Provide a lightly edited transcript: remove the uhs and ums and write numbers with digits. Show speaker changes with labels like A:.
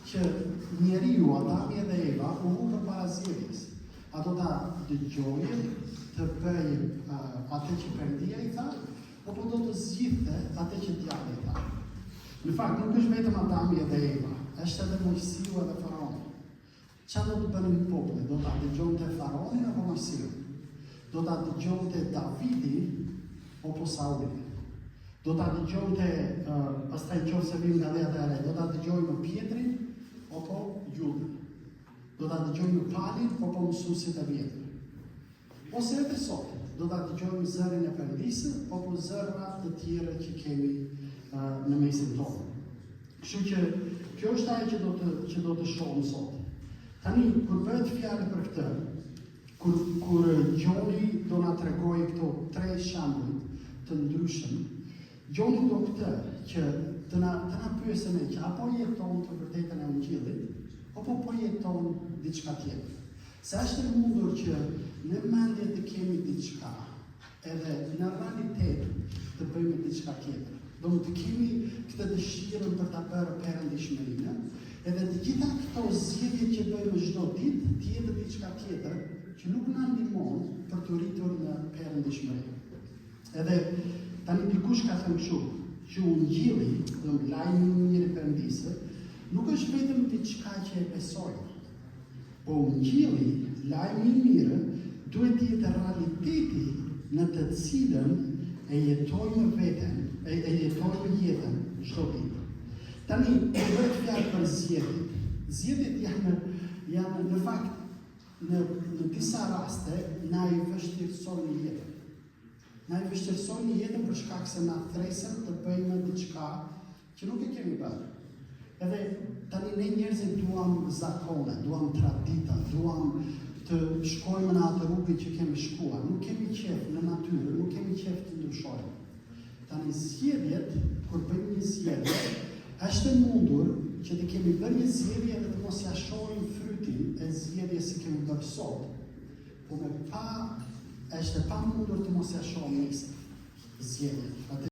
A: që njeriu, Adami dhe Eva, u hupën para zgjedhjes. Ato ta dëgjojnë të bëjnë atë që Perëndia i tha, apo do të zgjidhte atë që djalli i tha. Në fakt, nuk është vetëm Adami dhe Eva, është edhe Mojsiu dhe Faraoni. Çfarë do të bënin populli? Do ta dëgjonte Faraonin apo Mojsiun? Do ta dëgjonte Davidin apo Saulin? Do ta dëgjonte pastaj nëse vim nga Dhëta e Re, do ta dëgjojmë Pietrin apo Judën? Do ta dëgjojmë Palin apo mësuesit e vjetër? Ose edhe sot, do ta dëgjojmë zërin e Perëndisë apo zëra të tjera që kemi në mesin tonë. Kështu që kjo është ajo që do të shohim sot. Tani, kur bëhet fjalë për këtë, kur Gjoni do na tregojë këto 3 shembuj të ndryshëm, Gjoni do këtë që të na pyesë ne që apo jeton të vërtetën e Ungjillit, apo po jeton diçka tjetër. Se është e mundur që në mendje të kemi diçka, edhe në realitet të bëjmë diçka tjetër. Do të kemi këtë dëshirën për ta bërë perëndishmërinë, edhe të gjitha këto zgjedhje që bëjmë çdo ditë, të jetë diçka tjetër që nuk na ndihmon për të rritur në perëndishmëri. Edhe tani dikush ka thënë kështu, që Ungjilli, lajmi i mirë i Perëndisë, nuk është vetëm diçka që e besojmë. Po Ungjilli, lajmi i mirë, duhet të jetë realiteti në të cilën e jetojmë veten, e jetojmë jetën çdo ditë. Tani, bëhet fjalë për zgjedhjet. Zgjedhjet janë në fakt në disa raste na i vështirësojnë jetën. Na i vështirësojnë jetën për shkak se na thresën të bëjmë diçka që nuk e kemi bërë. Edhe tani ne njerëzit duam zakone, duam tradita, duam të shkojmë në atë rrugë që kemi shkuar. Nuk kemi qef në natyrë, nuk kemi qef të ndryshojmë. Tani zgjedhjet, kur bëjmë një zgjedhje, është e mundur që të kemi bërë një zgjedhje dhe të mos ja shohim frytin e zgjedhjes që kemi bërë sot. Po është e pamundur të mos ja shohim nesër zgjedhjen.